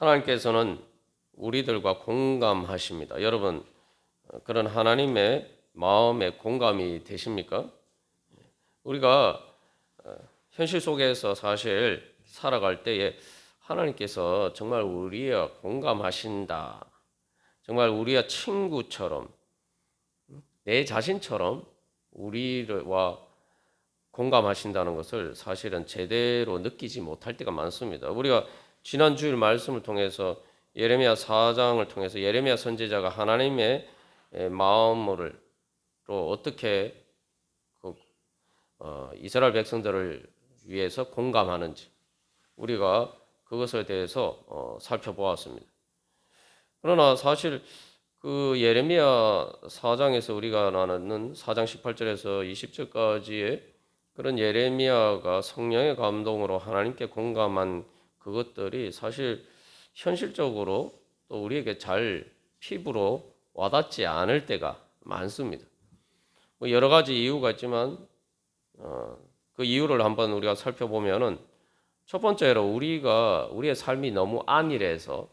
하나님께서는 우리들과 공감하십니다. 여러분, 그런 하나님의 마음에 공감이 되십니까? 우리가 현실 속에서 사실 살아갈 때에 하나님께서 정말 우리와 공감하신다. 정말 우리와 친구처럼 내 자신처럼 우리와 공감하신다는 것을 사실은 제대로 느끼지 못할 때가 많습니다. 우리가 지난 주일 말씀을 통해서 예레미야 4장을 통해서 예레미야 선지자가 하나님의 마음을 어떻게 이스라엘 백성들을 위해서 공감하는지 우리가 그것에 대해서 살펴보았습니다. 그러나 사실 그 예레미야 4장에서 우리가 나누는 4장 18절에서 20절까지의 그런 예레미야가 성령의 감동으로 하나님께 공감한 그것들이 사실 현실적으로 또 우리에게 잘 피부로 와닿지 않을 때가 많습니다. 뭐 여러 가지 이유가 있지만 그 이유를 한번 우리가 살펴보면은 첫 번째로 우리의 삶이 너무 안일해서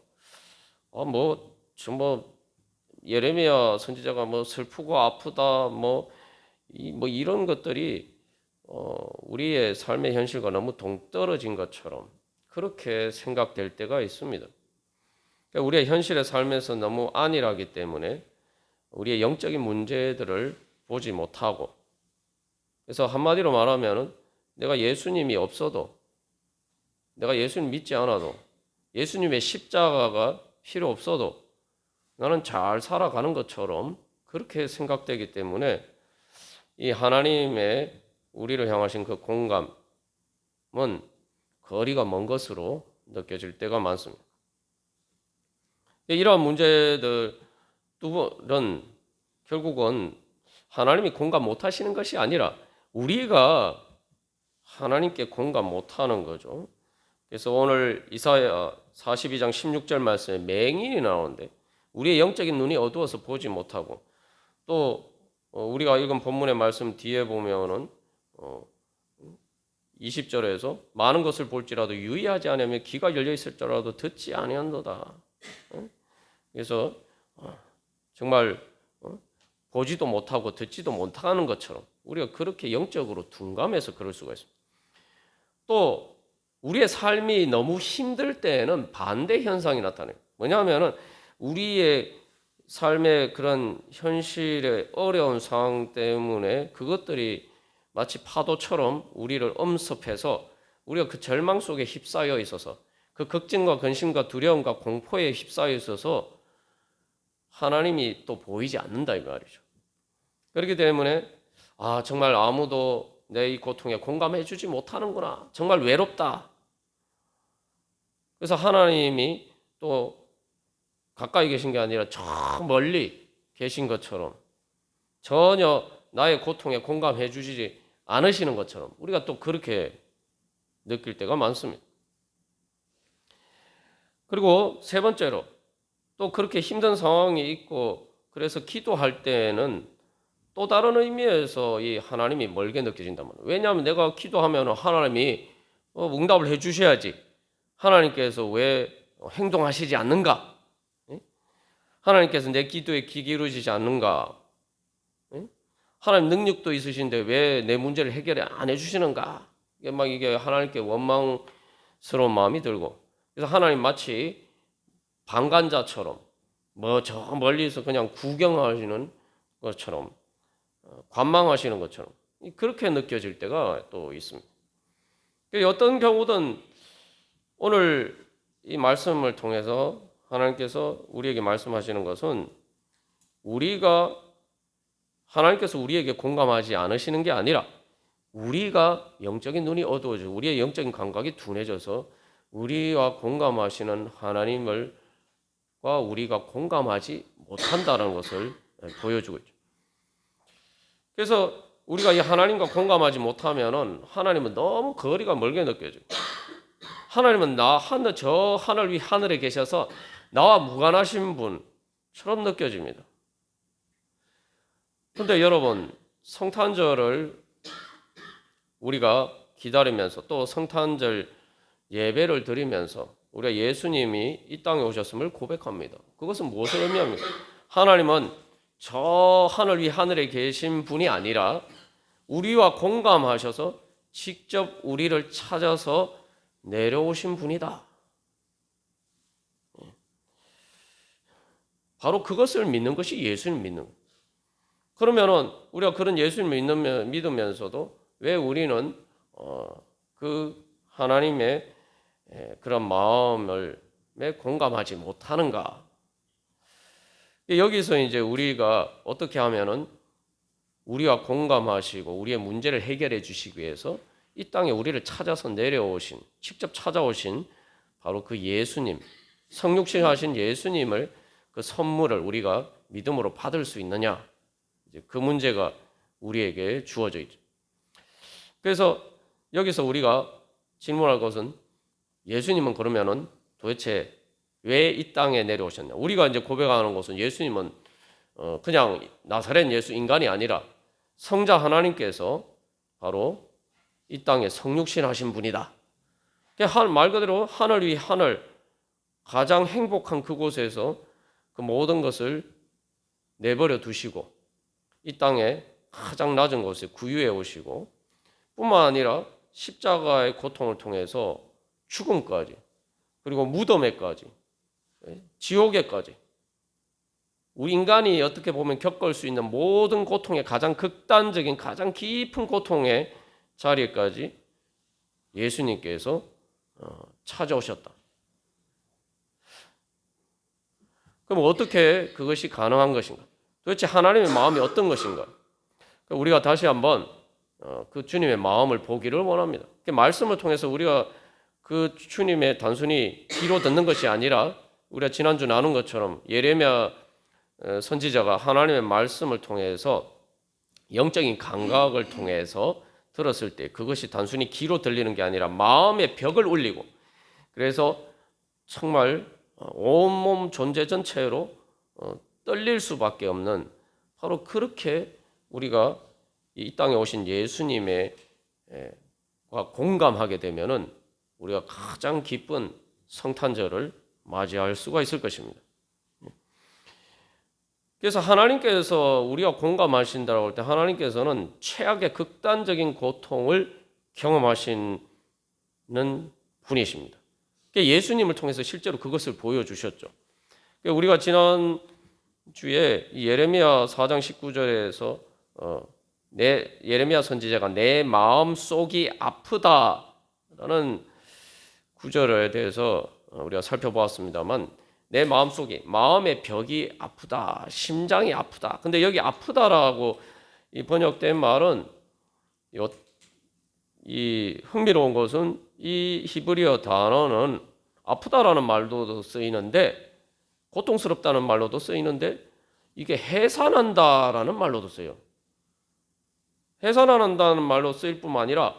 예레미야 선지자가 슬프고 아프다 이런 것들이 우리의 삶의 현실과 너무 동떨어진 것처럼 그렇게 생각될 때가 있습니다. 그러니까 우리의 현실의 삶에서 너무 안일하기 때문에 우리의 영적인 문제들을 보지 못하고, 그래서 한마디로 말하면 내가 예수님이 없어도, 내가 예수님 믿지 않아도, 예수님의 십자가가 필요 없어도 나는 잘 살아가는 것처럼 그렇게 생각되기 때문에 이 하나님의 우리를 향하신 그 공감은 거리가 먼 것으로 느껴질 때가 많습니다. 이러한 문제들은 결국은 하나님이 공감 못하시는 것이 아니라 우리가 하나님께 공감 못하는 거죠. 그래서 오늘 이사야 42장 16절 말씀에 맹인이 나오는데 우리의 영적인 눈이 어두워서 보지 못하고, 또 우리가 읽은 본문의 말씀 뒤에 보면은 20절에서 많은 것을 볼지라도 유의하지 않으면 귀가 열려 있을지라도 듣지 아니한도다. 그래서 정말 보지도 못하고 듣지도 못하는 것처럼 우리가 그렇게 영적으로 둔감해서 그럴 수가 있습니다. 또 우리의 삶이 너무 힘들 때에는 반대 현상이 나타나요. 뭐냐면은 우리의 삶의 그런 현실의 어려운 상황 때문에 그것들이 마치 파도처럼 우리를 엄습해서 우리가 그 절망 속에 휩싸여 있어서 그 걱정과 근심과 두려움과 공포에 휩싸여 있어서 하나님이 또 보이지 않는다 이 말이죠. 그렇기 때문에 정말 아무도 내 이 고통에 공감해 주지 못하는구나. 정말 외롭다. 그래서 하나님이 또 가까이 계신 게 아니라 저 멀리 계신 것처럼 전혀 나의 고통에 공감해 주지 않으시는 것처럼 우리가 또 그렇게 느낄 때가 많습니다. 그리고 세 번째로 또 그렇게 힘든 상황이 있고 그래서 기도할 때는 또 다른 의미에서 이 하나님이 멀게 느껴진단 말이에요. 왜냐하면 내가 기도하면 하나님이 응답을 해 주셔야지. 하나님께서 왜 행동하시지 않는가? 하나님께서 내 기도에 귀 기울이시지 않는가? 하나님 능력도 있으신데 왜 내 문제를 해결 안 해주시는가? 이게 하나님께 원망스러운 마음이 들고, 그래서 하나님 마치 방관자처럼 저 멀리서 그냥 구경하시는 것처럼 관망하시는 것처럼 그렇게 느껴질 때가 또 있습니다. 어떤 경우든 오늘 이 말씀을 통해서 하나님께서 우리에게 말씀하시는 것은 하나님께서 우리에게 공감하지 않으시는 게 아니라 우리가 영적인 눈이 어두워져 우리의 영적인 감각이 둔해져서 우리와 공감하시는 하나님과 우리가 공감하지 못한다는 것을 보여주고 있죠. 그래서 우리가 이 하나님과 공감하지 못하면은 하나님은 너무 거리가 멀게 느껴져요. 하나님은 저 하늘 위 하늘에 계셔서 나와 무관하신 분처럼 느껴집니다. 그런데 여러분, 성탄절을 우리가 기다리면서 또 성탄절 예배를 드리면서 우리가 예수님이 이 땅에 오셨음을 고백합니다. 그것은 무엇을 의미합니까? 하나님은 저 하늘 위 하늘에 계신 분이 아니라 우리와 공감하셔서 직접 우리를 찾아서 내려오신 분이다. 바로 그것을 믿는 것이 예수님 믿는 거예요. 그러면은 우리가 그런 예수님을 믿으면서도 왜 우리는 그 하나님의 그런 마음을 공감하지 못하는가? 여기서 이제 우리가 어떻게 하면은 우리와 공감하시고 우리의 문제를 해결해 주시기 위해서 이 땅에 우리를 찾아서 내려오신, 직접 찾아오신 바로 그 예수님, 성육신 하신 예수님을 그 선물을 우리가 믿음으로 받을 수 있느냐? 이제 그 문제가 우리에게 주어져 있죠. 그래서 여기서 우리가 질문할 것은 예수님은 그러면은 도대체 왜 이 땅에 내려오셨냐? 우리가 이제 고백하는 것은 예수님은 그냥 나사렛 예수 인간이 아니라 성자 하나님께서 바로 이 땅에 성육신 하신 분이다. 말 그대로 하늘 위 하늘, 가장 행복한 그곳에서 그 모든 것을 내버려 두시고 이 땅에 가장 낮은 곳에 구유해 오시고 뿐만 아니라 십자가의 고통을 통해서 죽음까지 그리고 무덤에까지 지옥에까지 우리 인간이 어떻게 보면 겪을 수 있는 모든 고통의 가장 극단적인 가장 깊은 고통의 자리까지 예수님께서 찾아오셨다. 그럼 어떻게 그것이 가능한 것인가? 도대체 하나님의 마음이 어떤 것인가? 우리가 다시 한번 그 주님의 마음을 보기를 원합니다. 말씀을 통해서 우리가 그 주님의 단순히 귀로 듣는 것이 아니라 우리가 지난주 나눈 것처럼 예레미야 선지자가 하나님의 말씀을 통해서 영적인 감각을 통해서 들었을 때 그것이 단순히 귀로 들리는 게 아니라 마음의 벽을 울리고 그래서 정말 온몸 존재 전체로 떨릴 수밖에 없는 바로 그렇게 우리가 이 땅에 오신 예수님의 공감하게 되면은 우리가 가장 기쁜 성탄절을 맞이할 수가 있을 것입니다. 그래서 하나님께서 우리가 공감하신다고 할 때 하나님께서는 최악의 극단적인 고통을 경험하시는 분이십니다. 예수님을 통해서 실제로 그것을 보여주셨죠. 우리가 지난 주에 예레미야 4장 19절에서 예레미야 선지자가 내 마음 속이 아프다라는 구절에 대해서 우리가 살펴보았습니다만 내 마음속이 마음의 벽이 아프다, 심장이 아프다. 근데 여기 아프다라고 이 번역된 말은 이 흥미로운 것은 이 히브리어 단어는 아프다라는 말도 쓰이는데 고통스럽다는 말로도 쓰이는데 이게 해산한다라는 말로도 써요. 해산한다는 말로 쓰일 뿐만 아니라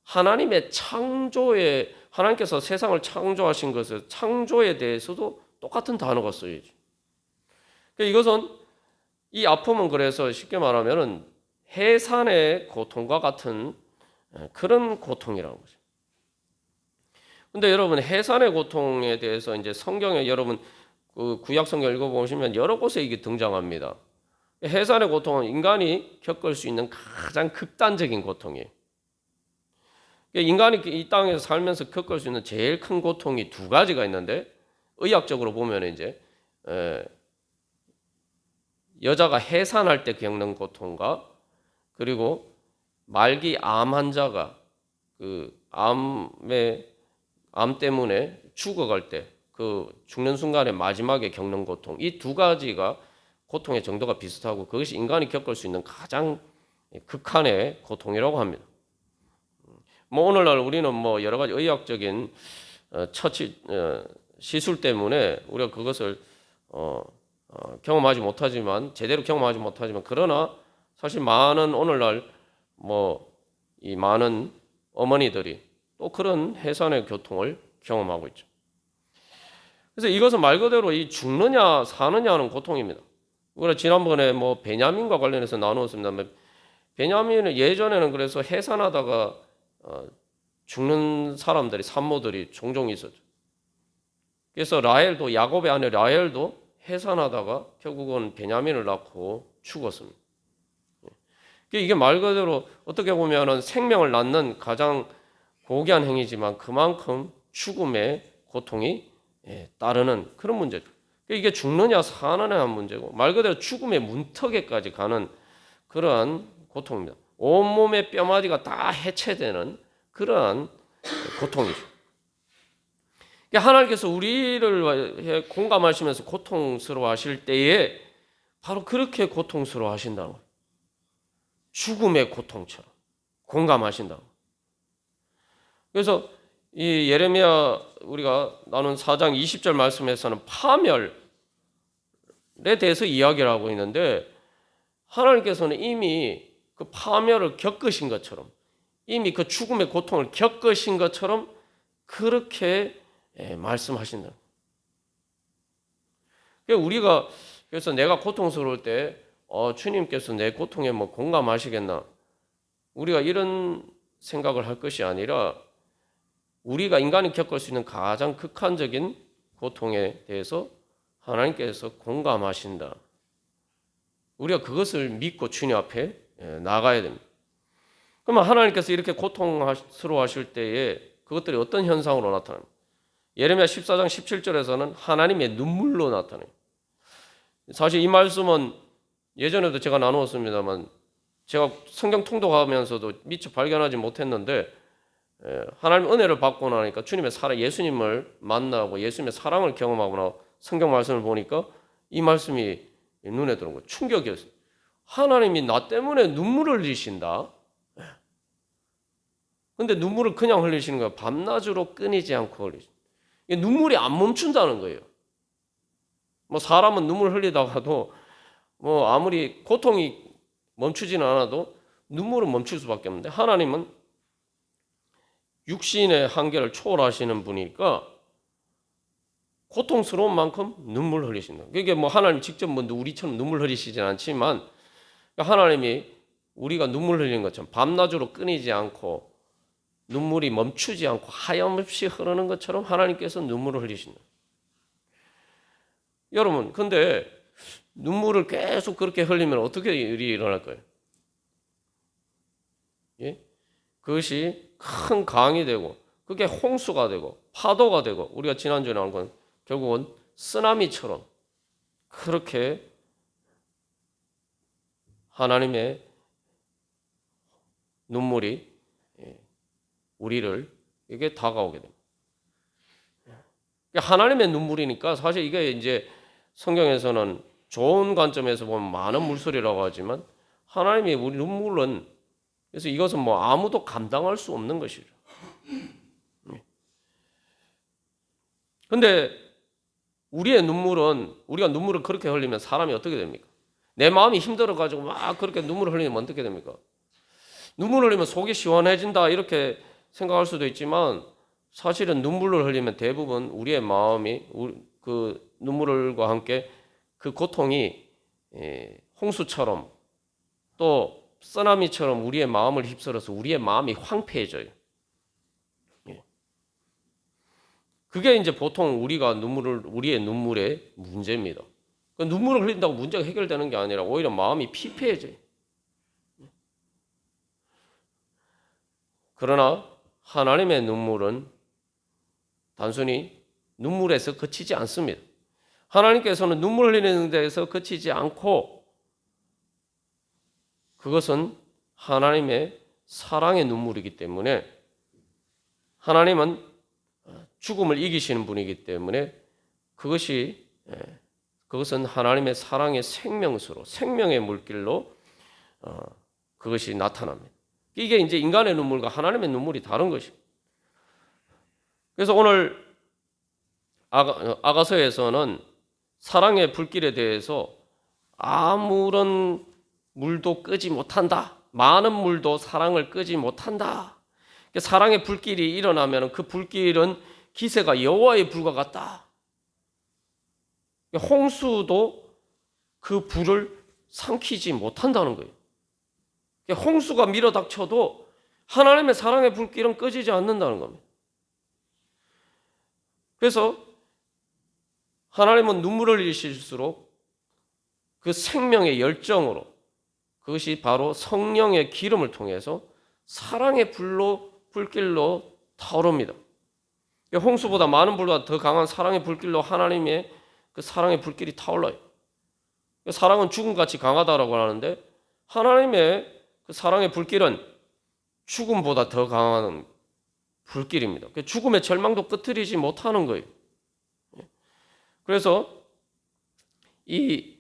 하나님의 창조에 하나님께서 세상을 창조하신 것을 창조에 대해서도 똑같은 단어가 쓰여져. 이것은 이 아픔은 그래서 쉽게 말하면은 해산의 고통과 같은 그런 고통이라는 거죠. 근데 여러분 해산의 고통에 대해서 이제 성경에 여러분 그 구약 성경 읽어보시면 여러 곳에 이게 등장합니다. 해산의 고통은 인간이 겪을 수 있는 가장 극단적인 고통이에요. 인간이 이 땅에서 살면서 겪을 수 있는 제일 큰 고통이 두 가지가 있는데 의학적으로 보면 이제 여자가 해산할 때 겪는 고통과 그리고 말기 암 환자가 그 암 때문에 죽어갈 때 그 죽는 순간에 마지막에 겪는 고통 이 두 가지가 고통의 정도가 비슷하고 그것이 인간이 겪을 수 있는 가장 극한의 고통이라고 합니다. 뭐 오늘날 우리는 뭐 여러 가지 의학적인 처치 시술 때문에 우리가 그것을 경험하지 못하지만 제대로 경험하지 못하지만 그러나 사실 많은 오늘날 뭐 이 많은 어머니들이 또 그런 해산의 고통을 경험하고 있죠. 그래서 이것은 말 그대로 이 죽느냐 사느냐는 고통입니다. 우리가 지난번에 뭐 베냐민과 관련해서 나누었습니다만 베냐민은 예전에는 그래서 해산하다가 죽는 사람들이 산모들이 종종 있었죠. 그래서 라헬도 야곱의 아내 라헬도 해산하다가 결국은 베냐민을 낳고 죽었습니다. 이게 말 그대로 어떻게 보면은 생명을 낳는 가장 고귀한 행위지만 그만큼 죽음의 고통이 따르는 그런 문제죠. 이게 죽느냐 사느냐의 문제고 말 그대로 죽음의 문턱에까지 가는 그러한 고통입니다. 온몸의 뼈마디가 다 해체되는 그러한 고통이죠. 하나님께서 우리를 공감하시면서 고통스러워하실 때에 바로 그렇게 고통스러워하신다는 거예요. 죽음의 고통처럼 공감하신다고. 그래서 이 예레미야 우리가 나눈 4장 20절 말씀에서는 파멸에 대해서 이야기를 하고 있는데 하나님께서는 이미 그 파멸을 겪으신 것처럼 이미 그 죽음의 고통을 겪으신 것처럼 그렇게 말씀하신다. 우리가 그래서 내가 고통스러울 때 주님께서 내 고통에 뭐 공감하시겠나? 우리가 이런 생각을 할 것이 아니라 우리가 인간이 겪을 수 있는 가장 극한적인 고통에 대해서 하나님께서 공감하신다. 우리가 그것을 믿고 주님 앞에 나가야 됩니다. 그러면 하나님께서 이렇게 고통스러워하실 때에 그것들이 어떤 현상으로 나타납니까? 예레미야 14장 17절에서는 하나님의 눈물로 나타나요. 사실 이 말씀은 예전에도 제가 나누었습니다만 제가 성경 통독하면서도 미처 발견하지 못했는데 하나님 은혜를 받고 나니까 주님의 사랑, 예수님을 만나고 예수님의 사랑을 경험하고 나 성경 말씀을 보니까 이 말씀이 눈에 들어온 거예요. 충격이었어요. 하나님이 나 때문에 눈물을 흘리신다. 근데 눈물을 그냥 흘리시는 거예요. 밤낮으로 끊이지 않고 흘리신다. 눈물이 안 멈춘다는 거예요. 뭐 사람은 눈물 흘리다가도 뭐 아무리 고통이 멈추지는 않아도 눈물은 멈출 수밖에 없는데 하나님은 육신의 한계를 초월하시는 분이니까 고통스러운 만큼 눈물 흘리신다. 그게 뭐 하나님 직접 뭐 우리처럼 눈물 흘리시진 않지만 하나님이 우리가 눈물 흘리는 것처럼 밤낮으로 끊이지 않고 눈물이 멈추지 않고 하염없이 흐르는 것처럼 하나님께서 눈물을 흘리신다. 여러분, 근데 눈물을 계속 그렇게 흘리면 어떻게 일이 일어날까요? 예? 그것이 큰 강이 되고 그게 홍수가 되고 파도가 되고 우리가 지난주에 나온 건 결국은 쓰나미처럼 그렇게 하나님의 눈물이 우리를 이게 다가오게 됩니다. 하나님의 눈물이니까 사실 이게 이제 성경에서는 좋은 관점에서 보면 많은 물소리라고 하지만 하나님의 우리 눈물은 그래서 이것은 뭐 아무도 감당할 수 없는 것이죠. 근데 우리의 눈물은 우리가 눈물을 그렇게 흘리면 사람이 어떻게 됩니까? 내 마음이 힘들어가지고 막 그렇게 눈물을 흘리면 어떻게 됩니까? 눈물을 흘리면 속이 시원해진다 이렇게 생각할 수도 있지만 사실은 눈물을 흘리면 대부분 우리의 마음이 그 눈물과 함께 그 고통이 홍수처럼 또 쓰나미처럼 우리의 마음을 휩쓸어서 우리의 마음이 황폐해져요. 그게 이제 보통 우리의 눈물의 문제입니다. 눈물을 흘린다고 문제가 해결되는 게 아니라 오히려 마음이 피폐해져요. 그러나 하나님의 눈물은 단순히 눈물에서 그치지 않습니다. 하나님께서는 눈물 흘리는 데에서 그치지 않고 그것은 하나님의 사랑의 눈물이기 때문에 하나님은 죽음을 이기시는 분이기 때문에 그것은 하나님의 사랑의 생명수로 생명의 물길로 그것이 나타납니다. 이게 이제 인간의 눈물과 하나님의 눈물이 다른 것입니다. 그래서 오늘 아가서에서는 사랑의 불길에 대해서 아무런 물도 끄지 못한다. 많은 물도 사랑을 끄지 못한다. 사랑의 불길이 일어나면 그 불길은 기세가 여호와의 불과 같다. 홍수도 그 불을 삼키지 못한다는 거예요. 홍수가 밀어닥쳐도 하나님의 사랑의 불길은 꺼지지 않는다는 겁니다. 그래서 하나님은 눈물을 흘리실수록 그 생명의 열정으로, 그것이 바로 성령의 기름을 통해서 사랑의 불길로 타오릅니다. 홍수보다 많은 불보다 더 강한 사랑의 불길로 하나님의 그 사랑의 불길이 타올라요. 사랑은 죽음같이 강하다라고 하는데 하나님의 그 사랑의 불길은 죽음보다 더 강한 불길입니다. 죽음의 절망도 끄트리지 못하는 거예요. 그래서 이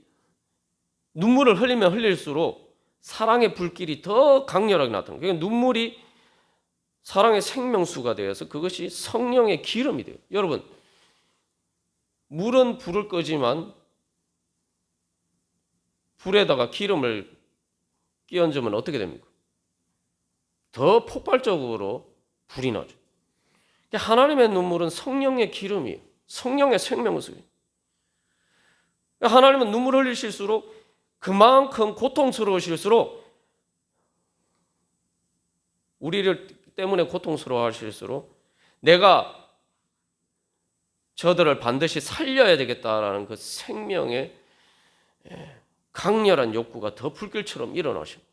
눈물을 흘리면 흘릴수록 사랑의 불길이 더 강렬하게 나타나요. 그러니까 눈물이 사랑의 생명수가 되어서 그것이 성령의 기름이 돼요. 여러분, 물은 불을 끄지만 불에다가 기름을 끼얹으면 어떻게 됩니까? 더 폭발적으로 불이 나죠. 하나님의 눈물은 성령의 기름이에요. 성령의 생명수예요. 하나님은 눈물 흘리실수록 그만큼 고통스러우실수록 우리를 때문에 고통스러워 하실수록 내가 저들을 반드시 살려야 되겠다라는 그 생명의 강렬한 욕구가 더 불길처럼 일어나십니다.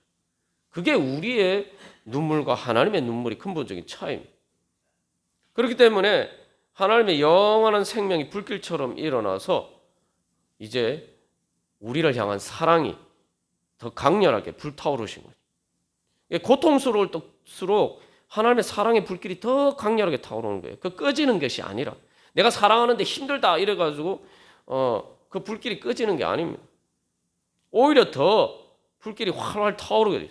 그게 우리의 눈물과 하나님의 눈물이 근본적인 차이입니다. 그렇기 때문에 하나님의 영원한 생명이 불길처럼 일어나서 이제 우리를 향한 사랑이 더 강렬하게 불타오르신 거예요. 고통스러울수록 하나님의 사랑의 불길이 더 강렬하게 타오르는 거예요. 그 꺼지는 것이 아니라 내가 사랑하는데 힘들다 이래가지고 그 불길이 꺼지는 게 아닙니다. 오히려 더 불길이 활활 타오르게 돼요.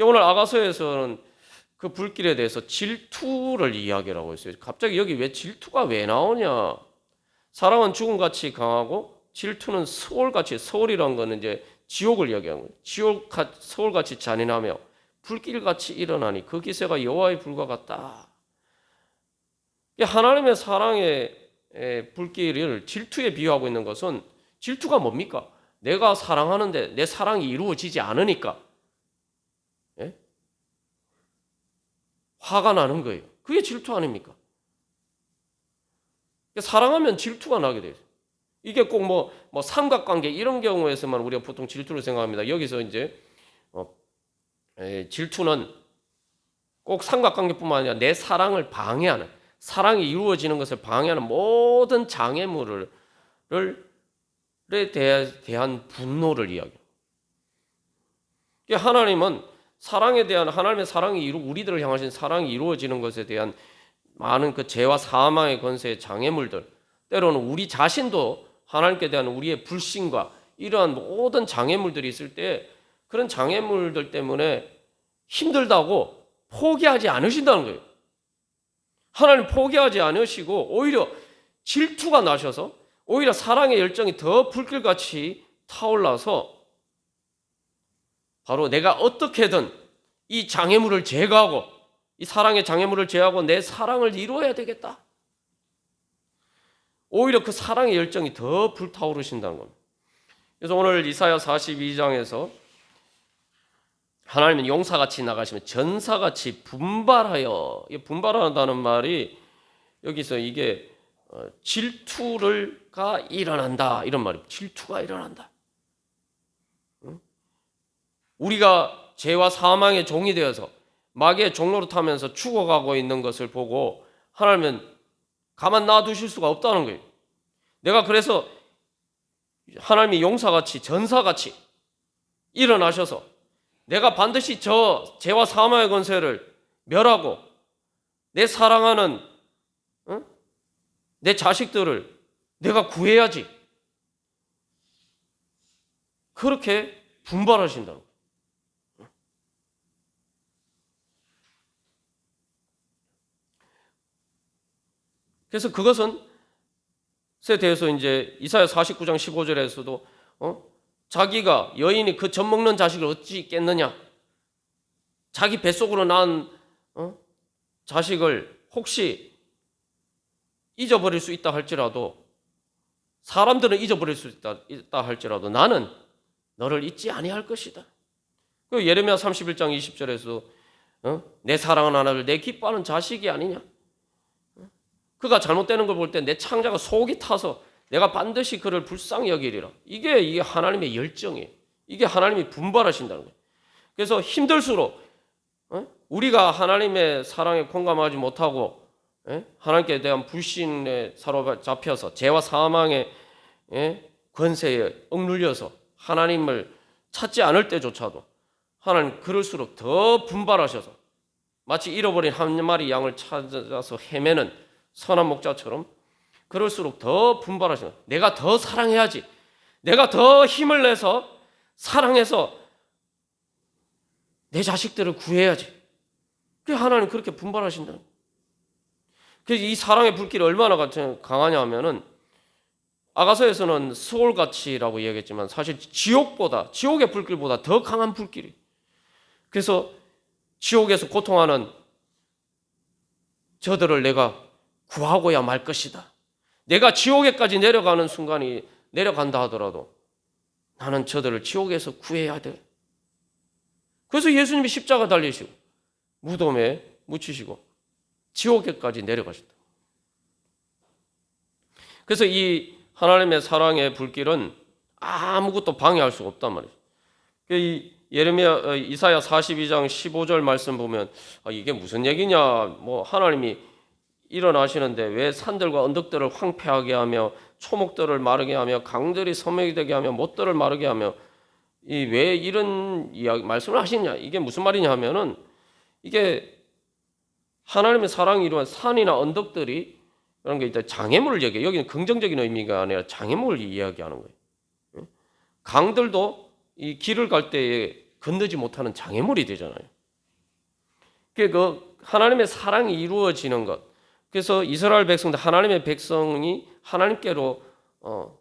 오늘 아가서에서는 그 불길에 대해서 질투를 이야기하고 있어요. 갑자기 여기 왜 질투가 왜 나오냐? 사랑은 죽음같이 강하고 질투는 서울같이, 서울이란 거는 이제 지옥을 이야기하는 거예요. 서울같이 잔인하며 불길같이 일어나니 그 기세가 여호와의 불과 같다. 하나님의 사랑의 불길을 질투에 비유하고 있는 것은 질투가 뭡니까? 내가 사랑하는데 내 사랑이 이루어지지 않으니까 화가 나는 거예요. 그게 질투 아닙니까? 사랑하면 질투가 나게 돼요. 이게 꼭 뭐 삼각관계 이런 경우에서만 우리가 보통 질투를 생각합니다. 여기서 이제 질투는 꼭 삼각관계뿐만 아니라 내 사랑을 방해하는, 사랑이 이루어지는 것을 방해하는 모든 장애물에 대한 분노를 이야기해요. 하나님은 사랑에 대한 하나님의 사랑이 우리들을 향하신 사랑이 이루어지는 것에 대한 많은 그 죄와 사망의 권세의 장애물들, 때로는 우리 자신도 하나님께 대한 우리의 불신과 이러한 모든 장애물들이 있을 때 그런 장애물들 때문에 힘들다고 포기하지 않으신다는 거예요. 하나님 포기하지 않으시고 오히려 질투가 나셔서 오히려 사랑의 열정이 더 불길같이 타올라서 바로 내가 어떻게든 이 장애물을 제거하고 이 사랑의 장애물을 제거하고 내 사랑을 이루어야 되겠다. 오히려 그 사랑의 열정이 더 불타오르신다는 겁니다. 그래서 오늘 이사야 42장에서 하나님은 용사같이 나가시면 전사같이 분발하여, 분발한다는 말이 여기서 이게 질투가 일어난다 이런 말이에요. 질투가 일어난다. 우리가 죄와 사망의 종이 되어서 마귀의 종로로 타면서 죽어가고 있는 것을 보고 하나님은 가만 놔두실 수가 없다는 거예요. 내가 그래서 하나님이 용사같이 전사같이 일어나셔서 내가 반드시 저 죄와 사망의 권세를 멸하고 내 사랑하는 내 자식들을 내가 구해야지. 그렇게 분발하신다는 거예요. 그래서 그것은 에 대해서 이제 이사야 49장 15절에서도 자기가 여인이 그 젖 먹는 자식을 어찌 깼느냐? 자기 뱃속으로 낳은 자식을 혹시 잊어버릴 수 있다 할지라도 사람들은 잊어버릴 수 있다 할지라도 나는 너를 잊지 아니할 것이다. 그 예레미야 31장 20절에서 내 사랑하는 하나를 내 기뻐하는 자식이 아니냐? 그가 잘못되는 걸 볼 때 내 창자가 속이 타서 내가 반드시 그를 불쌍히 여기리라. 이게 하나님의 열정이에요. 이게 하나님이 분발하신다는 거예요. 그래서 힘들수록 우리가 하나님의 사랑에 공감하지 못하고 하나님께 대한 불신에 사로잡혀서 죄와 사망의 권세에 억눌려서 하나님을 찾지 않을 때조차도 하나님 그럴수록 더 분발하셔서 마치 잃어버린 한 마리 양을 찾아서 헤매는 선한 목자처럼 그럴수록 더 분발하시는 거예요. 내가 더 사랑해야지. 내가 더 힘을 내서 사랑해서 내 자식들을 구해야지. 그 하나님 그렇게 분발하신다. 그래서 이 사랑의 불길이 얼마나 강하냐 하면은 아가서에서는 스올같이라고 이야기했지만 사실 지옥의 불길보다 더 강한 불길이. 그래서 지옥에서 고통하는 저들을 내가 구하고야 말 것이다. 내가 지옥에까지 내려가는 순간이 내려간다 하더라도 나는 저들을 지옥에서 구해야 돼. 그래서 예수님이 십자가 달리시고 무덤에 묻히시고 지옥에까지 내려가셨다. 그래서 이 하나님의 사랑의 불길은 아무것도 방해할 수가 없단 말이에요. 이 이사야 42장 15절 말씀 보면 이게 무슨 얘기냐? 뭐 하나님이 일어나시는데 왜 산들과 언덕들을 황폐하게 하며 초목들을 마르게 하며 강들이 서명이 되게 하며 못들을 마르게 하며 왜 이런 이야기 말씀을 하시냐? 이게 무슨 말이냐 하면은 이게 하나님의 사랑이 이루어진 산이나 언덕들이 그런 게 일단 장애물을 얘기해요. 여기는 긍정적인 의미가 아니라 장애물을 이야기하는 거예요. 강들도 이 길을 갈 때에 건너지 못하는 장애물이 되잖아요. 그 하나님의 사랑이 이루어지는 것. 그래서 이스라엘 백성들 하나님의 백성이 하나님께로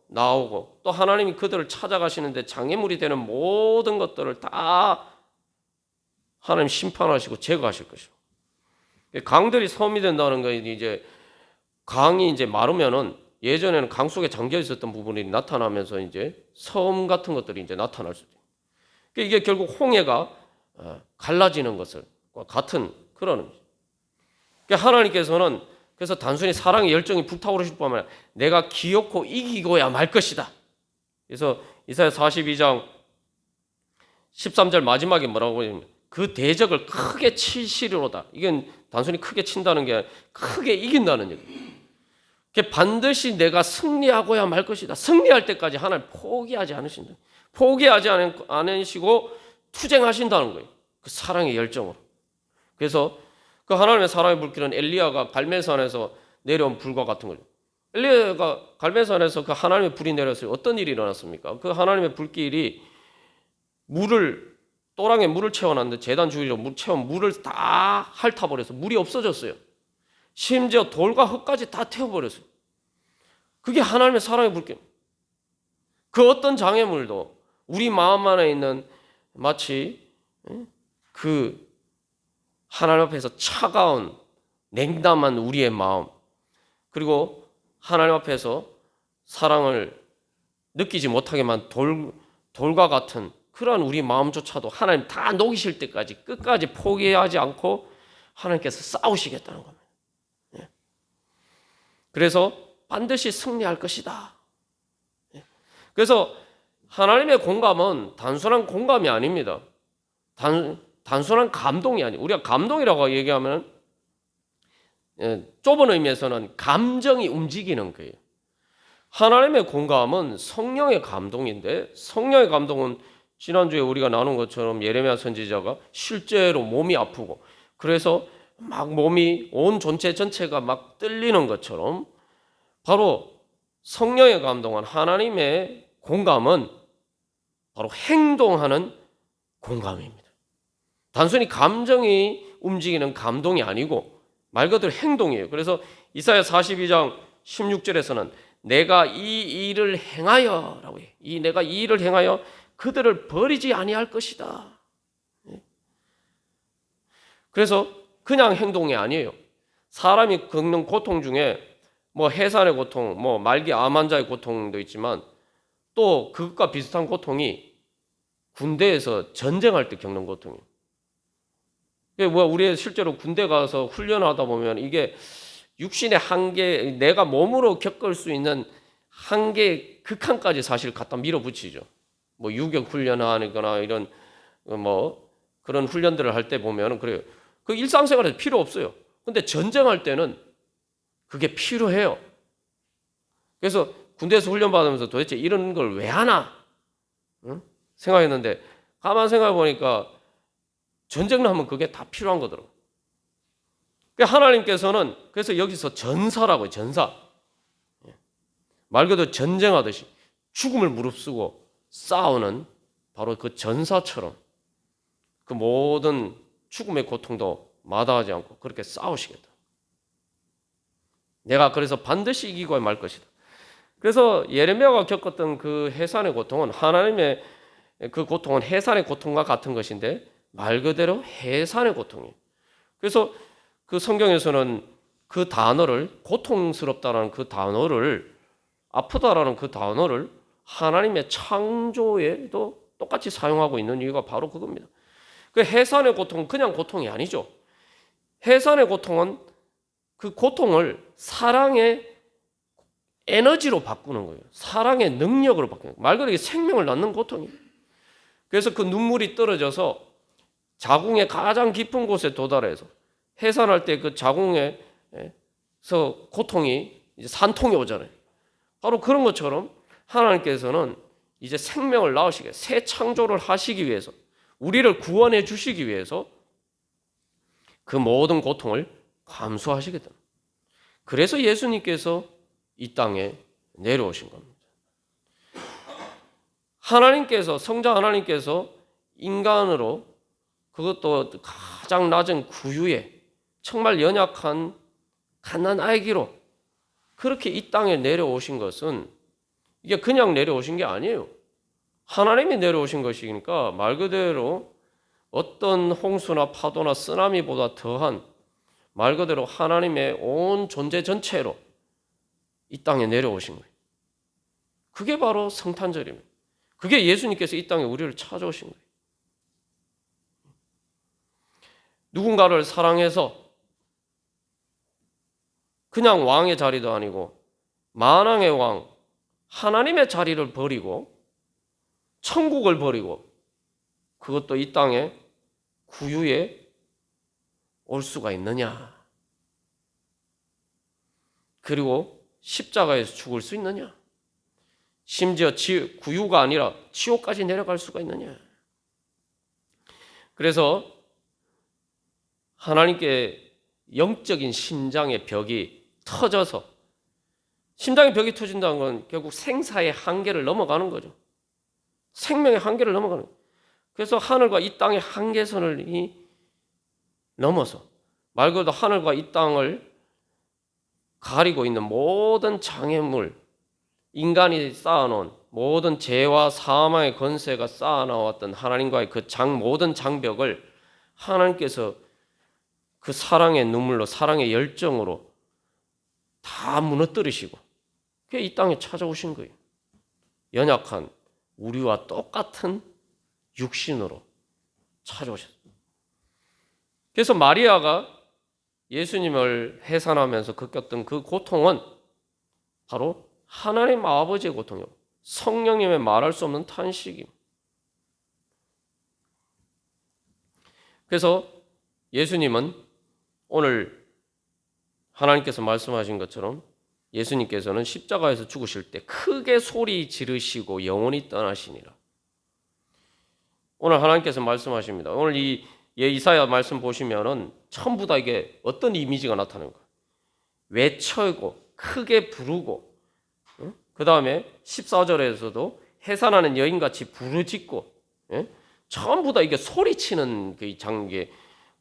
나오고 또 하나님이 그들을 찾아가시는데 장애물이 되는 모든 것들을 다 하나님 심판하시고 제거하실 것이고. 강들이 섬이 된다는 건 이제 강이 이제 마르면은 예전에는 강 속에 잠겨 있었던 부분이 나타나면서 이제 섬 같은 것들이 이제 나타날 수도 있고. 이게 결국 홍해가 갈라지는 것을 같은 그런 의미죠. 하나님께서는 그래서 단순히 사랑의 열정이 불타오르실 뿐만 아니라 내가 기어코 이기고야 말 것이다. 그래서 이사야 42장 13절 마지막에 뭐라고 하냐면 그 대적을 크게 치시리로다. 이건 단순히 크게 친다는 게 크게 이긴다는 얘기예요. 반드시 내가 승리하고야 말 것이다. 승리할 때까지 하나님 포기하지 않으신다. 포기하지 않으시고 투쟁하신다는 거예요. 그 사랑의 열정으로. 그래서 그 하나님의 사랑의 불길은 엘리야가 갈멜산에서 내려온 불과 같은 거죠. 엘리야가 갈멜산에서 그 하나님의 불이 내렸어요. 어떤 일이 일어났습니까? 그 하나님의 불길이 또랑에 물을 채워놨는데 제단 주위로 채운 물을 다 핥아버려서 물이 없어졌어요. 심지어 돌과 흙까지 다 태워버렸어요. 그게 하나님의 사랑의 불길. 그 어떤 장애물도 우리 마음 안에 있는 마치 그 하나님 앞에서 차가운 냉담한 우리의 마음 그리고 하나님 앞에서 사랑을 느끼지 못하게 만 돌과 같은 그러한 우리 마음조차도 하나님 다 녹이실 때까지 끝까지 포기하지 않고 하나님께서 싸우시겠다는 겁니다. 그래서 반드시 승리할 것이다. 그래서 하나님의 공감은 단순한 공감이 아닙니다. 단순한 감동이 아니에요. 우리가 감동이라고 얘기하면 좁은 의미에서는 감정이 움직이는 거예요. 하나님의 공감은 성령의 감동인데 성령의 감동은 지난주에 우리가 나눈 것처럼 예레미야 선지자가 실제로 몸이 아프고 그래서 막 몸이 온 전체가 막 떨리는 것처럼 바로 성령의 감동은 하나님의 공감은 바로 행동하는 공감입니다. 단순히 감정이 움직이는 감동이 아니고 말 그대로 행동이에요. 그래서 이사야 42장 16절에서는 내가 이 일을 행하여라고 해요. 내가 이 일을 행하여 그들을 버리지 아니할 것이다. 그래서 그냥 행동이 아니에요. 사람이 겪는 고통 중에 뭐 해산의 고통, 뭐 말기 암 환자의 고통도 있지만 또 그것과 비슷한 고통이 군대에서 전쟁할 때 겪는 고통이에요. 우리 실제로 군대 가서 훈련하다 보면 이게 육신의 한계, 내가 몸으로 겪을 수 있는 한계 극한까지 사실 갖다 밀어붙이죠. 뭐 유격 훈련하거나 이런 뭐 그런 훈련들을 할 때 보면은 그래요. 그 일상생활에서 필요 없어요. 근데 전쟁할 때는 그게 필요해요. 그래서 군대에서 훈련 받으면서 도대체 이런 걸 왜 하나? 응? 생각했는데 가만 생각해 보니까 전쟁을 하면 그게 다 필요한 거더라고요. 하나님께서는 그래서 여기서 전사라고요. 전사. 말 그대로 전쟁하듯이 죽음을 무릅쓰고 싸우는 바로 그 전사처럼 그 모든 죽음의 고통도 마다하지 않고 그렇게 싸우시겠다. 내가 그래서 반드시 이기고 말 것이다. 그래서 예레미야가 겪었던 그 해산의 고통은 하나님의 그 고통은 해산의 고통과 같은 것인데 말 그대로 해산의 고통이에요. 그래서 그 성경에서는 그 단어를 고통스럽다라는 그 단어를 아프다라는 그 단어를 하나님의 창조에도 똑같이 사용하고 있는 이유가 바로 그겁니다. 그 해산의 고통은 그냥 고통이 아니죠. 해산의 고통은 그 고통을 사랑의 에너지로 바꾸는 거예요. 사랑의 능력으로 바꾸는 거예요. 말 그대로 생명을 낳는 고통이에요. 그래서 그 눈물이 떨어져서 자궁의 가장 깊은 곳에 도달해서 해산할 때 그 자궁에서 고통이 이제 산통이 오잖아요. 바로 그런 것처럼 하나님께서는 이제 생명을 낳으시게 새 창조를 하시기 위해서 우리를 구원해 주시기 위해서 그 모든 고통을 감수하시겠다. 그래서 예수님께서 이 땅에 내려오신 겁니다. 하나님께서 성자 하나님께서 인간으로 그것도 가장 낮은 구유에 정말 연약한 갓난 아기로 그렇게 이 땅에 내려오신 것은 이게 그냥 내려오신 게 아니에요. 하나님이 내려오신 것이니까 말 그대로 어떤 홍수나 파도나 쓰나미보다 더한 말 그대로 하나님의 온 존재 전체로 이 땅에 내려오신 거예요. 그게 바로 성탄절입니다. 그게 예수님께서 이 땅에 우리를 찾아오신 거예요. 누군가를 사랑해서 그냥 왕의 자리도 아니고 만왕의 왕 하나님의 자리를 버리고 천국을 버리고 그것도 이 땅에 구유에 올 수가 있느냐? 그리고 십자가에서 죽을 수 있느냐? 심지어 구유가 아니라 지옥까지 내려갈 수가 있느냐? 그래서 하나님께 영적인 심장의 벽이 터져서 심장의 벽이 터진다는 건 결국 생사의 한계를 넘어가는 거죠. 생명의 한계를 넘어가는 거예요. 그래서 하늘과 이 땅의 한계선을 넘어서 말 그대로 하늘과 이 땅을 가리고 있는 모든 장애물, 인간이 쌓아놓은 모든 죄와 사망의 권세가 쌓아나왔던 하나님과의 그 모든 장벽을 하나님께서 그 사랑의 눈물로 사랑의 열정으로 다 무너뜨리시고 그게 이 땅에 찾아오신 거예요. 연약한 우리와 똑같은 육신으로 찾아오셨어요. 그래서 마리아가 예수님을 해산하면서 겪었던 그 고통은 바로 하나님 아버지의 고통이요. 성령님의 말할 수 없는 탄식입니다. 그래서 예수님은 오늘 하나님께서 말씀하신 것처럼 예수님께서는 십자가에서 죽으실 때 크게 소리 지르시고 영원히 떠나시니라. 오늘 하나님께서 말씀하십니다. 오늘 이 이사야 말씀 보시면은 전부 다 이게 어떤 이미지가 나타나는 거예요. 외쳐고 크게 부르고 그 다음에 14절에서도 해산하는 여인같이 부르짖고 전부 다 이게 소리치는 그 장계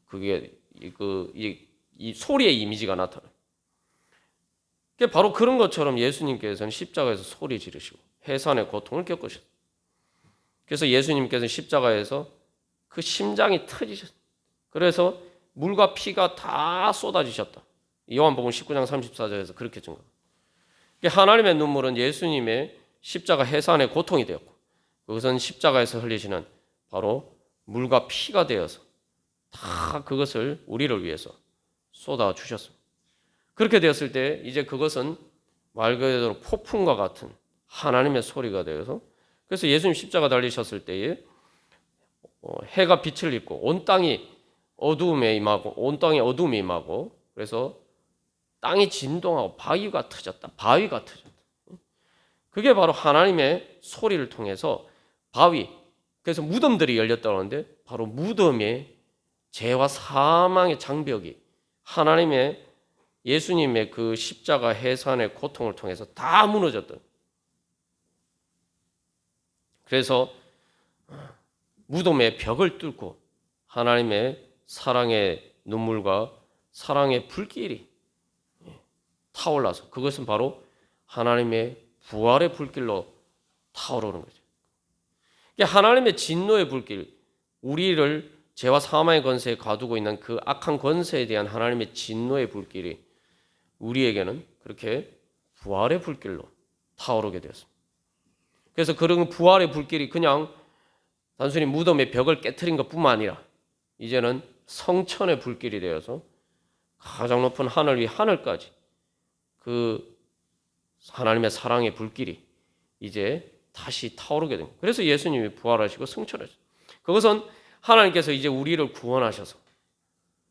그게 이 소리의 이미지가 나타나요. 그게 바로 그런 것처럼 예수님께서는 십자가에서 소리 지르시고 해산의 고통을 겪으셨어요. 그래서 예수님께서는 십자가에서 그 심장이 터지셨어요. 그래서 물과 피가 다 쏟아지셨다. 요한복음 19장 34절에서 그렇게 증거합니다. 하나님의 눈물은 예수님의 십자가 해산의 고통이 되었고 그것은 십자가에서 흘리시는 바로 물과 피가 되어서 다 그것을 우리를 위해서 쏟아주셨습니다. 그렇게 되었을 때 이제 그것은 말 그대로 폭풍과 같은 하나님의 소리가 되어서, 그래서 예수님 십자가 달리셨을 때에 해가 빛을 입고 온 땅이 어두움에 임하고, 온 땅에 어두움이 임하고, 그래서 땅이 진동하고 바위가 터졌다. 그게 바로 하나님의 소리를 통해서 바위, 그래서 무덤들이 열렸다고 하는데, 바로 무덤의 죄와 사망의 장벽이 하나님의 예수님의 그 십자가 해산의 고통을 통해서 다 무너졌던. 그래서 무덤의 벽을 뚫고 하나님의 사랑의 눈물과 사랑의 불길이 타올라서, 그것은 바로 하나님의 부활의 불길로 타오르는 거죠. 하나님의 진노의 불길, 우리를 죄와 사망의 권세에 가두고 있는 그 악한 권세에 대한 하나님의 진노의 불길이 우리에게는 그렇게 부활의 불길로 타오르게 되었습니다. 그래서 그런 부활의 불길이 그냥 단순히 무덤의 벽을 깨트린 것뿐만 아니라 이제는 성천의 불길이 되어서 가장 높은 하늘 위 하늘까지 그 하나님의 사랑의 불길이 이제 다시 타오르게 됩니다. 그래서 예수님이 부활하시고 승천하셨어요. 그것은 하나님께서 이제 우리를 구원하셔서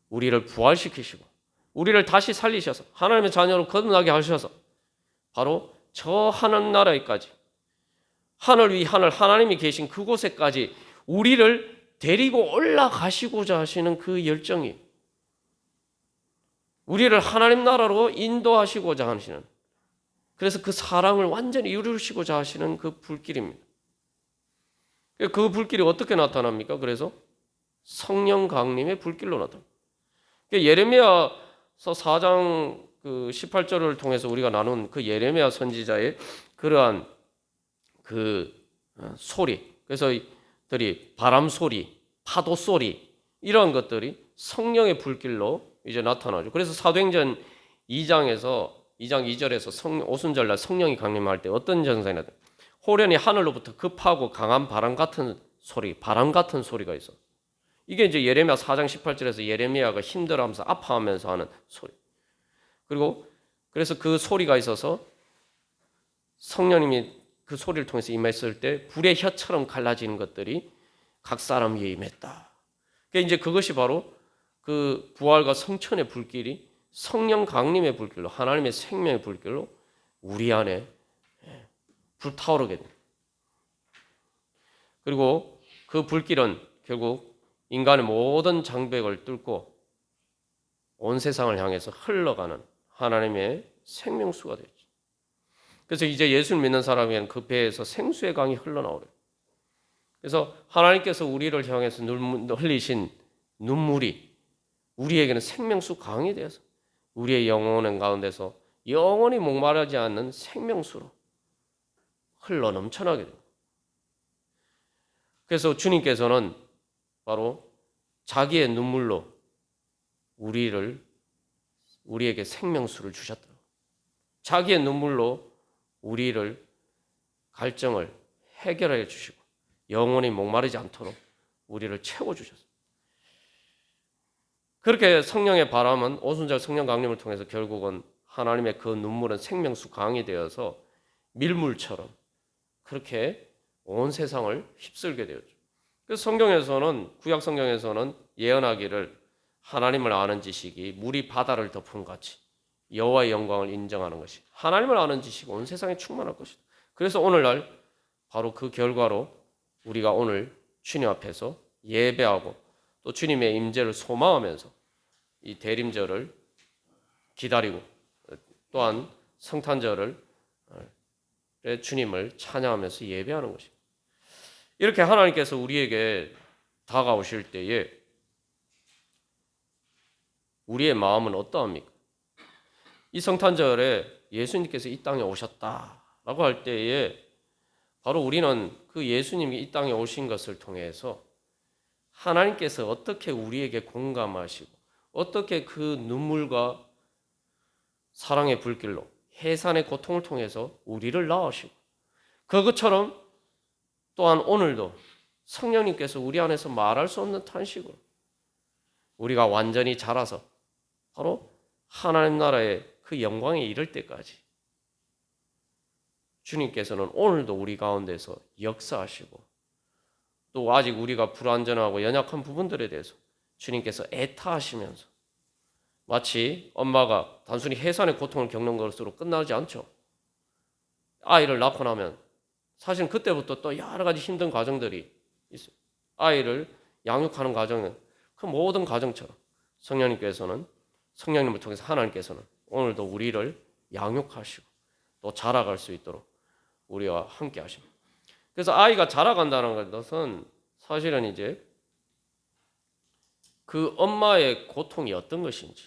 우리를 부활시키시고 우리를 다시 살리셔서 하나님의 자녀로 거듭나게 하셔서 바로 저 하늘나라에까지, 하늘 위 하늘 하나님이 계신 그곳에까지 우리를 데리고 올라가시고자 하시는 그 열정이, 우리를 하나님 나라로 인도하시고자 하시는, 그래서 그 사랑을 완전히 이루시고자 하시는 그 불길입니다. 그 불길이 어떻게 나타납니까? 그래서 성령 강림의 불길로 나타납니다. 예레미야서 4장 그 18절을 통해서 우리가 나눈 그 예레미야 선지자의 그러한 그 소리, 그래서 들이 바람 소리, 파도 소리, 이러한 것들이 성령의 불길로 이제 나타나죠. 그래서 사도행전 2장 2절에서 오순절날 성령이 강림할 때 어떤 증상이 나타나요? 호련히 하늘로부터 급하고 강한 바람 같은 소리가 있어. 이게 이제 예레미야 4장 18절에서 예레미야가 힘들어하면서 아파하면서 하는 소리. 그리고 그래서 그 소리가 있어서 성령님이 그 소리를 통해서 임했을 때 불의 혀처럼 갈라지는 것들이 각 사람 위에 임했다. 그러니까 이제 그것이 바로 그 부활과 성천의 불길이 성령 강림의 불길로, 하나님의 생명의 불길로 우리 안에 불타오르게 됩니다. 그리고 그 불길은 결국 인간의 모든 장벽을 뚫고 온 세상을 향해서 흘러가는 하나님의 생명수가 되죠. 그래서 이제 예수를 믿는 사람에게는 그 배에서 생수의 강이 흘러나오래요. 그래서 하나님께서 우리를 향해서 흘리신 눈물이 우리에게는 생명수 강이 되어서 우리의 영혼의 가운데서 영원히 목마르지 않는 생명수로 흘러 넘쳐나게 됩니다. 그래서 주님께서는 바로 자기의 눈물로 우리에게 생명수를 주셨다. 자기의 눈물로 우리를 갈증을 해결해 주시고 영원히 목마르지 않도록 우리를 채워주셨습니다. 그렇게 성령의 바람은 오순절 성령 강림을 통해서 결국은 하나님의 그 눈물은 생명수 강이 되어서 밀물처럼 그렇게 온 세상을 휩쓸게 되었죠. 그래서 성경에서는, 구약 성경에서는 예언하기를 하나님을 아는 지식이 물이 바다를 덮은 같이 여호와의 영광을 인정하는 것이, 하나님을 아는 지식이 온 세상에 충만할 것이다. 그래서 오늘날 바로 그 결과로 우리가 오늘 주님 앞에서 예배하고 또 주님의 임재를 소망하면서 이 대림절을 기다리고 또한 성탄절을 주님을 찬양하면서 예배하는 것입니다. 이렇게 하나님께서 우리에게 다가오실 때에 우리의 마음은 어떠합니까? 이 성탄절에 예수님께서 이 땅에 오셨다라고 할 때에 바로 우리는 그 예수님이 이 땅에 오신 것을 통해서 하나님께서 어떻게 우리에게 공감하시고 어떻게 그 눈물과 사랑의 불길로 해산의 고통을 통해서 우리를 낳으시고, 그것처럼 또한 오늘도 성령님께서 우리 안에서 말할 수 없는 탄식으로 우리가 완전히 자라서 바로 하나님 나라의 그 영광에 이를 때까지 주님께서는 오늘도 우리 가운데서 역사하시고 또 아직 우리가 불완전하고 연약한 부분들에 대해서 주님께서 애타하시면서 마치 엄마가 단순히 해산의 고통을 겪는 것으로 끝나지 않죠. 아이를 낳고 나면 사실 그때부터 또 여러 가지 힘든 과정들이 있어요. 아이를 양육하는 과정은 그 모든 과정처럼 성령님을 통해서 하나님께서는 오늘도 우리를 양육하시고 또 자라갈 수 있도록 우리와 함께 하십니다. 그래서 아이가 자라간다는 것은 사실은 이제 그 엄마의 고통이 어떤 것인지,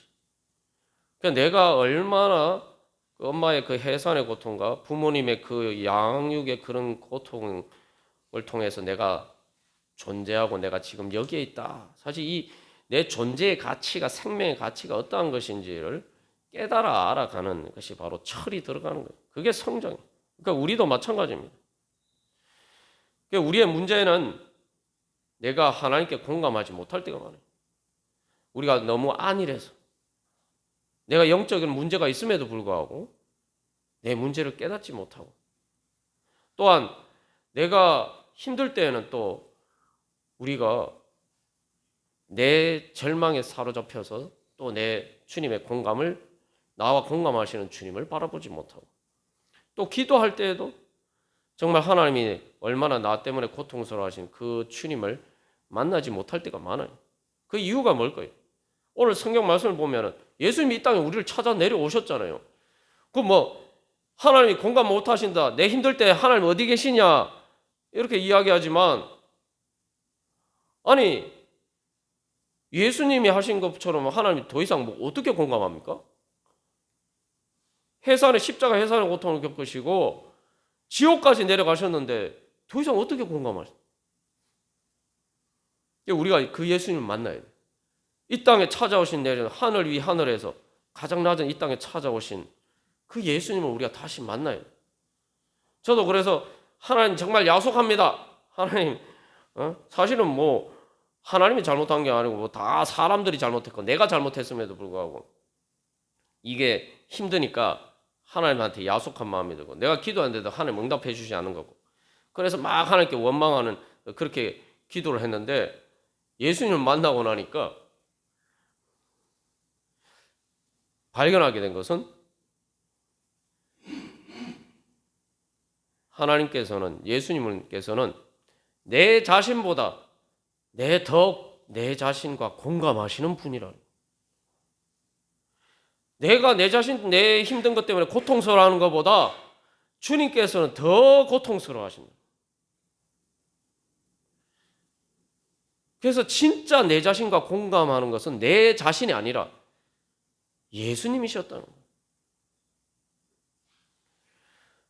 그러니까 내가 얼마나 그 엄마의 그 해산의 고통과 부모님의 그 양육의 그런 고통을 통해서 내가 존재하고 내가 지금 여기에 있다. 사실 이 내 존재의 가치가, 생명의 가치가 어떠한 것인지를 깨달아 알아가는 것이 바로 철이 들어가는 거예요. 그게 성장이에요. 그러니까 우리도 마찬가지입니다. 그러니까 우리의 문제는 내가 하나님께 공감하지 못할 때가 많아요. 우리가 너무 안일해서 내가 영적인 문제가 있음에도 불구하고 내 문제를 깨닫지 못하고 또한 내가 힘들 때에는 또 우리가 내 절망에 사로잡혀서 또 내 주님의 공감을 나와 공감하시는 주님을 바라보지 못하고 또 기도할 때에도 정말 하나님이 얼마나 나 때문에 고통스러워하신 그 주님을 만나지 못할 때가 많아요. 그 이유가 뭘까요? 오늘 성경 말씀을 보면 예수님이 이 땅에 우리를 찾아 내려오셨잖아요. 그 뭐 하나님이 공감 못하신다, 내 힘들 때 하나님 어디 계시냐 이렇게 이야기하지만 아니 예수님이 하신 것처럼 하나님이 더 이상 뭐 어떻게 공감합니까? 십자가 해산의 고통을 겪으시고 지옥까지 내려가셨는데 더 이상 어떻게 공감하십니까? 우리가 그 예수님을 만나야 돼. 이 땅에 찾아오신 내려 하늘 위 하늘에서 가장 낮은 이 땅에 찾아오신 그 예수님을 우리가 다시 만나야 돼. 저도 그래서 하나님 정말 야속합니다. 하나님 사실은 뭐 하나님이 잘못한 게 아니고 뭐 다 사람들이 잘못했고 내가 잘못했음에도 불구하고 이게 힘드니까 하나님한테 야속한 마음이 들고 내가 기도하는데도 하나님 응답해 주지 않는 거고 그래서 막 하나님께 원망하는 그렇게 기도를 했는데 예수님을 만나고 나니까 발견하게 된 것은 예수님께서는 내 자신보다 내 자신과 공감하시는 분이라는. 내가 내 힘든 것 때문에 고통스러워하는 것보다 주님께서는 더 고통스러워하십니다. 그래서 진짜 내 자신과 공감하는 것은 내 자신이 아니라 예수님이셨다는 거예요.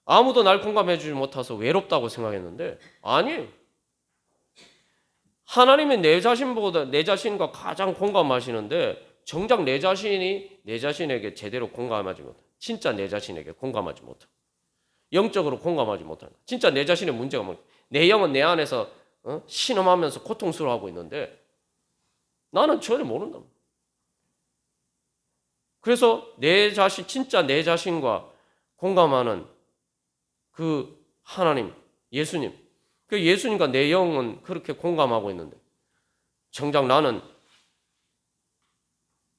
아무도 날 공감해 주지 못해서 외롭다고 생각했는데 아니에요. 하나님은 내 자신과 가장 공감하시는데 정작 내 자신에게 제대로 공감하지 못해. 진짜 내 자신에게 공감하지 못해. 영적으로 공감하지 못한다. 진짜 내 자신의 문제가 뭐냐. 내 영은 내 안에서 신음하면서 고통스러워하고 있는데 나는 전혀 모른다. 그래서 진짜 내 자신과 공감하는 그 하나님, 예수님, 그 예수님과 내 영은 그렇게 공감하고 있는데 정작 나는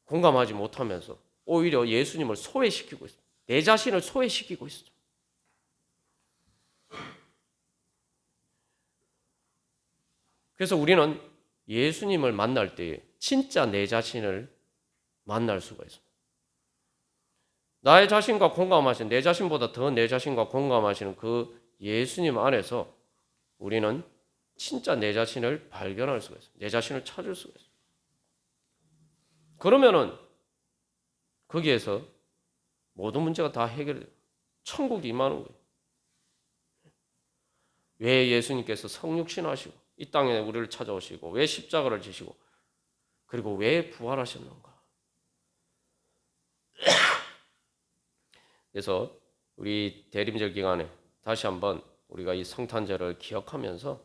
공감하지 못하면서 오히려 예수님을 소외시키고 있어. 내 자신을 소외시키고 있어. 그래서 우리는 예수님을 만날 때 진짜 내 자신을 만날 수가 있습니다. 나의 자신과 공감하시는, 내 자신보다 더 내 자신과 공감하시는 그 예수님 안에서 우리는 진짜 내 자신을 발견할 수가 있어요. 내 자신을 찾을 수가 있어요. 그러면은 거기에서 모든 문제가 다 해결돼요. 천국이 임하는 거예요. 왜 예수님께서 성육신하시고 이 땅에 우리를 찾아오시고 왜 십자가를 지시고 그리고 왜 부활하셨는가? 그래서 우리 대림절 기간에 다시 한번 우리가 이 성탄절을 기억하면서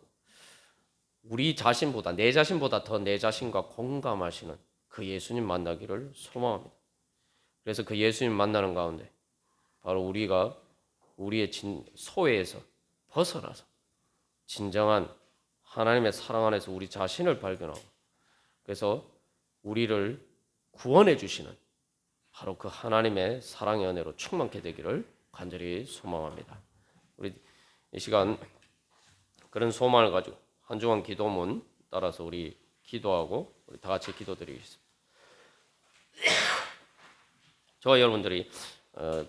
우리 자신보다 내 자신보다 더 내 자신과 공감하시는 그 예수님 만나기를 소망합니다. 그래서 그 예수님 만나는 가운데 바로 우리가 우리의 소외에서 벗어나서 진정한 하나님의 사랑 안에서 우리 자신을 발견하고, 그래서 우리를 구원해 주시는 바로 그 하나님의 사랑의 은혜로 충만케 되기를 간절히 소망합니다. 우리 이 시간 그런 소망을 가지고 한 주간 기도문 따라서 우리 기도하고 우리 다 같이 기도드리겠습니다. 저와 여러분들이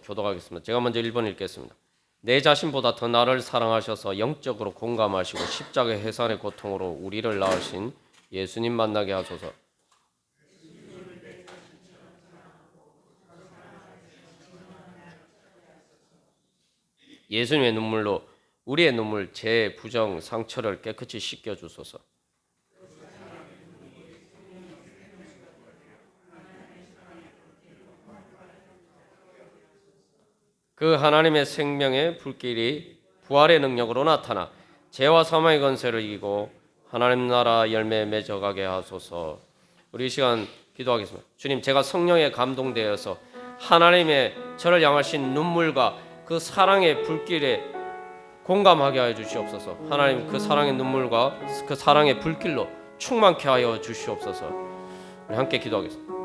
교도하겠습니다. 제가 먼저 1번 읽겠습니다. 내 자신보다 더 나를 사랑하셔서 영적으로 공감하시고 십자가의 해산의 고통으로 우리를 낳으신 예수님 만나게 하소서. 예수님의 눈물로 우리의 눈물, 죄, 부정, 상처를 깨끗이 씻겨 주소서. 그 하나님의 생명의 불길이 부활의 능력으로 나타나 죄와 사망의 권세를 이기고 하나님 나라 열매 맺어가게 하소서. 우리 이 시간 기도하겠습니다. 주님, 제가 성령에 감동되어서 하나님의 저를 향하신 눈물과 그 사랑의 불길에 공감하게 하여 주시옵소서. 하나님, 그 사랑의 눈물과 그 사랑의 불길로 충만케 하여 주시옵소서. 우리 함께 기도하겠습니다.